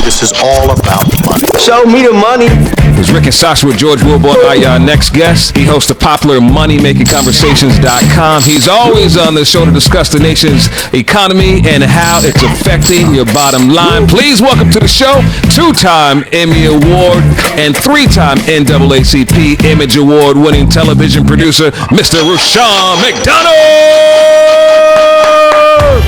This is all about money. Show me the money. It's Rick and Sasha with George Wilborn, our next guest. He hosts the popular moneymakingconversations.com. He's always on the show to discuss the nation's economy and how it's affecting your bottom line. Please welcome to the show, 2-time Emmy Award and 3-time NAACP Image Award winning television producer, Mr. Rushion McDonald.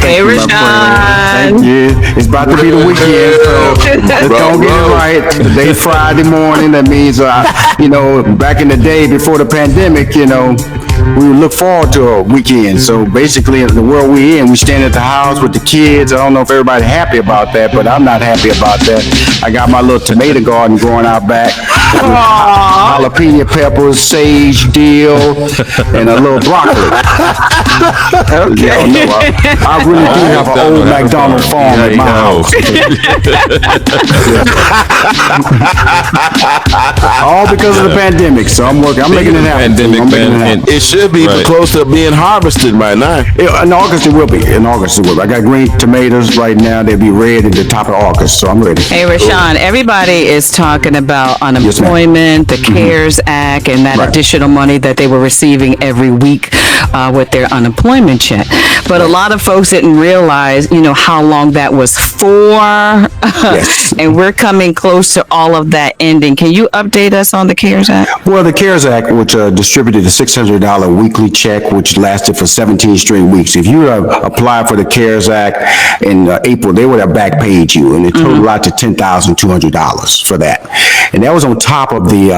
Hey, Rushion. Thank you. It's about to be the weekend, so let's go get it right. Today's Friday morning. That means, back in the day before the pandemic, we look forward to a weekend. So basically, in the world we're in, we stand at the house with the kids. I don't know if everybody's happy about that, but I'm not happy about that. I got my little tomato garden growing out back. Jalapeno peppers, sage, dill, and a little broccoli. Okay. I really do have an old McDonald's farm at my house. All because of the pandemic. So I'm working. I'm making it happen. It should be close to being harvested by now. In August it will be. I got green tomatoes right now. They'll be red at the top of August. So I'm ready. Hey, Rushion, everybody is talking about unemployment, the CARES Act, and that additional money that they were receiving every week with their unemployment check. But a lot of folks didn't realize, how long that was for. Yes. And we're coming close to all of that ending. Can you update us on the CARES Act? Well, the CARES Act, which distributed a $600 weekly check, which lasted for 17 straight weeks. If you applied for the CARES Act in April, they would have back paid you, and it totaled out to $10,200 for that. And that was on top of the,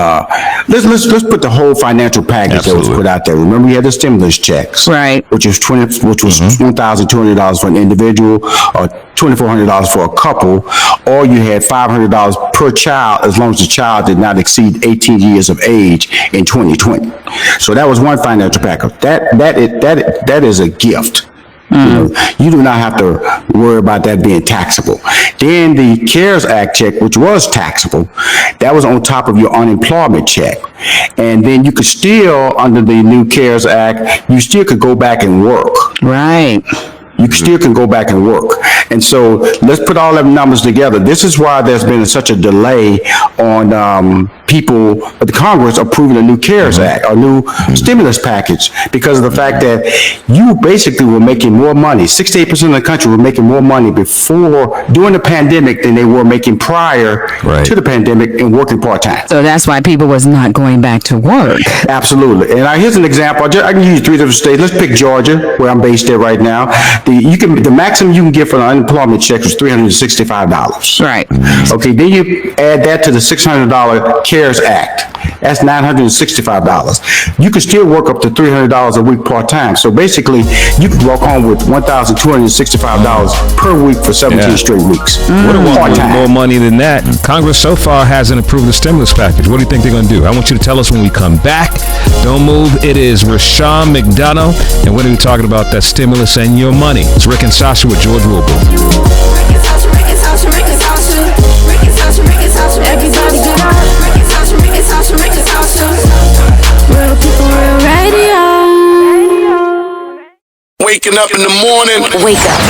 let's put the whole financial package that was put out there. Remember, you had the stimulus checks, right? Which was $1,200 for an individual, or $2,400 for a couple, or you had $500 per child as long as the child did not exceed 18 years of age in 2020. So that was one financial package. That is a gift. You do not have to worry about that being taxable. Then the CARES Act check, which was taxable, that was on top of your unemployment check. And then you could still, under the new CARES Act, you still could go back and work. Right. You still can go back and work. And so let's put all them numbers together. This is why there's been such a delay on the Congress approving a new CARES Act, a new stimulus package, because of the fact that you basically were making more money. 68% of the country were making more money during the pandemic than they were making prior to the pandemic and working part-time. So that's why people was not going back to work. Absolutely. And here's an example. I can use 3 different states. Let's pick Georgia, where I'm based at right now. The maximum you can get for an unemployment check was $365. Right. Okay, then you add that to the $600 CARES Act. That's $965. You can still work up to $300 a week part-time. So basically, you could walk home with $1,265 per week for 17 straight weeks. What do want more money than that? Congress so far hasn't approved the stimulus package. What do you think they're going to do? I want you to tell us when we come back. Don't move. It is Rushion McDonald, and we're going to be talking about that stimulus and your money. It's Rick and Sasha with George Wilborn. Everybody get up. Real people, real radio. Waking up in the morning. Wake up.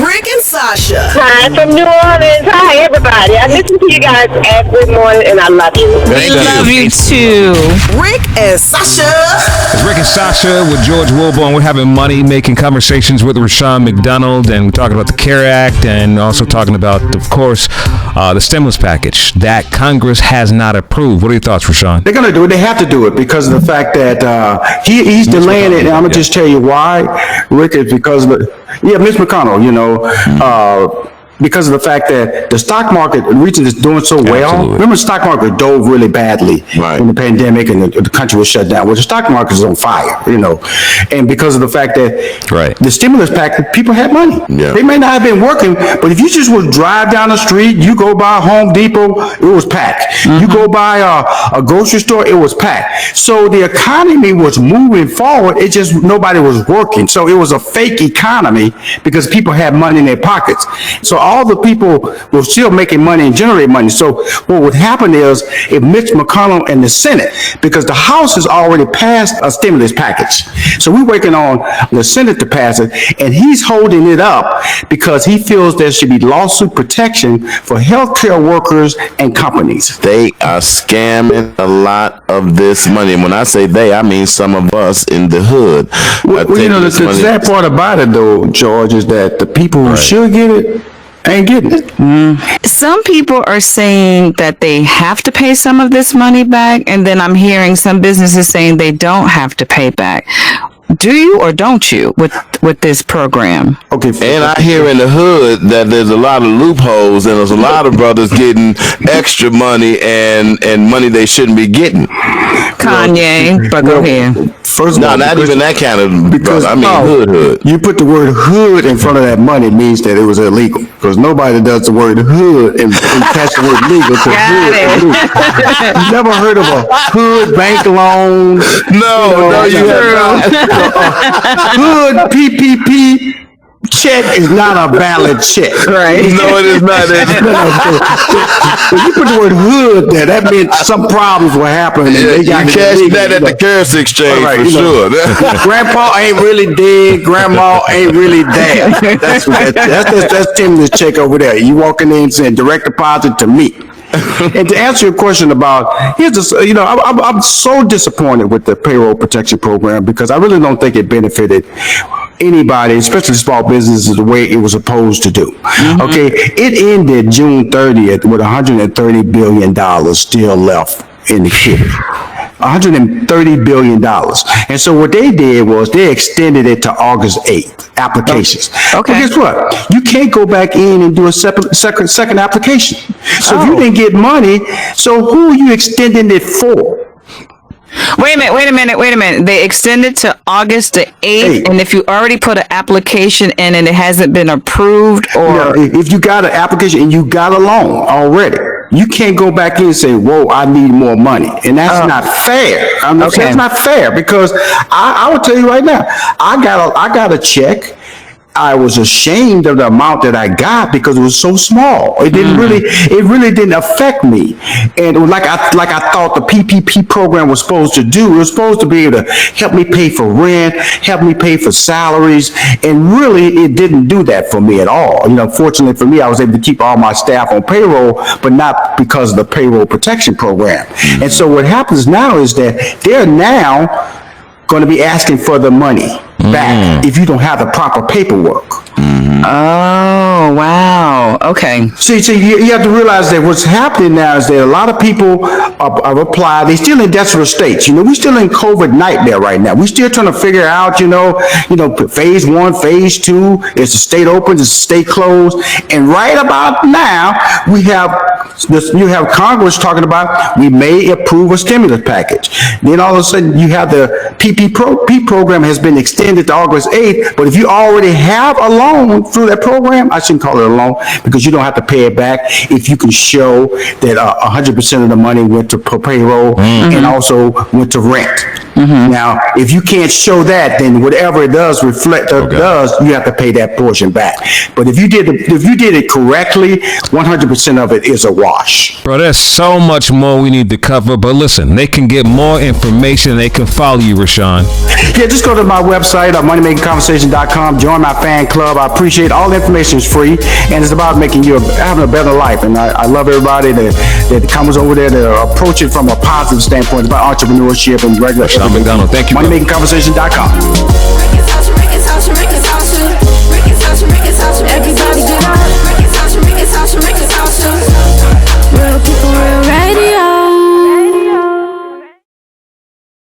Rick and Sasha. Hi, from New Orleans. Hi, everybody. I listen to you guys every morning, and I love you. We love you too. Rick and Sasha. It's Rick and Sasha with George Wilborn. We're having money-making conversations with Rushion McDonald, and we're talking about the CARES Act and also talking about, of course, the stimulus package that Congress has not approved. What are your thoughts, Rushion? They're going to do it. They have to do it because of the fact that he's delaying it, and I'm going to just tell you why, Rick, is because of Mitch McConnell, because of the fact that the stock market, the reason it's doing so well. Remember, the stock market dove really badly in the pandemic, and the country was shut down. Well, the stock market is on fire, and because of the fact that the stimulus package, people had money. They may not have been working, but if you just would drive down the street, you go by Home Depot, it was packed. You go by a grocery store, it was packed. So the economy was moving forward. It just nobody was working. So it was a fake economy because people had money in their pockets. So all the people were still making money and generating money. So what would happen is if Mitch McConnell and the Senate, because the House has already passed a stimulus package. So we're waiting on the Senate to pass it, and he's holding it up because he feels there should be lawsuit protection for healthcare workers and companies. They are scamming a lot of this money. And when I say they, I mean some of us in the hood. Well, the sad part about it, though, George, is that the people who should get it ain't getting it. Some people are saying that they have to pay some of this money back, and then I'm hearing some businesses saying they don't have to pay back. Do you or don't you with this program? Okay. And I hear in the hood that there's a lot of loopholes and there's a lot of brothers getting extra money and money they shouldn't be getting. Kanye, but go ahead. First of No, all, not even that kind of because brother. I mean hood. You put the word hood in front of that money means that it was illegal. Because nobody does the word hood and catch the word legal. Got it. You never heard of a hood bank loan? No, you have not. Hood PPP check is not a valid check. Right. No, it is not. When you put the word hood there, that meant some problems were happening. And they got You cash illegal, that at the currency exchange for sure. Grandpa ain't really dead. Grandma ain't really dead. That's Tim's check over there. You walking in saying direct deposit to me. And to answer your question about, I'm so disappointed with the payroll protection program because I really don't think it benefited anybody, especially small businesses, the way it was supposed to do. Mm-hmm. Okay, it ended June 30th with $130 billion still left in the kitty. $130 billion. And so what they did was they extended it to August 8th, applications. Okay. But guess what? You can't go back in and do a second application. So if you didn't get money, so who are you extending it for? Wait a minute. They extended to August the 8th, and if you already put an application in and it hasn't been approved, or if you got an application and you got a loan already, you can't go back in and say, whoa, I need more money. And that's not fair. That's not fair because I will tell you right now, I got a check. I was ashamed of the amount that I got because it was so small. It really didn't affect me. And it was like I thought the PPP program was supposed to do. It was supposed to be able to help me pay for rent, help me pay for salaries. And really, it didn't do that for me at all. Fortunately for me, I was able to keep all my staff on payroll, but not because of the payroll protection program. And so what happens now is that they're now going to be asking for the money back if you don't have the proper paperwork. Oh, wow. Okay. See, you have to realize that what's happening now is that a lot of people are applied. They're still in desperate states. We're still in COVID nightmare right now. We're still trying to figure out, phase 1, phase 2, is the state open, is the state closed? And right about now, you have Congress talking about we may approve a stimulus package. Then all of a sudden, you have the PPP program has been extended to August 8th, but if you already have a loan through that program, I shouldn't call it a loan because you don't have to pay it back if you can show that 100% of the money went to payroll and also went to rent. Now, if you can't show that, then whatever it does you have to pay that portion back. But if you did it correctly, 100% of it is a wash. Bro, there's so much more we need to cover, but listen, they can get more information. They can follow you, Rashawn. Yeah, just go to my website, moneymakingconversation.com. Join my fan club. I appreciate all the information is free, and it's about having a better life. And I love everybody that comes over there to approach it from a positive standpoint about entrepreneurship and regular. Sean McDonald, thank you. moneymakingconversation.com.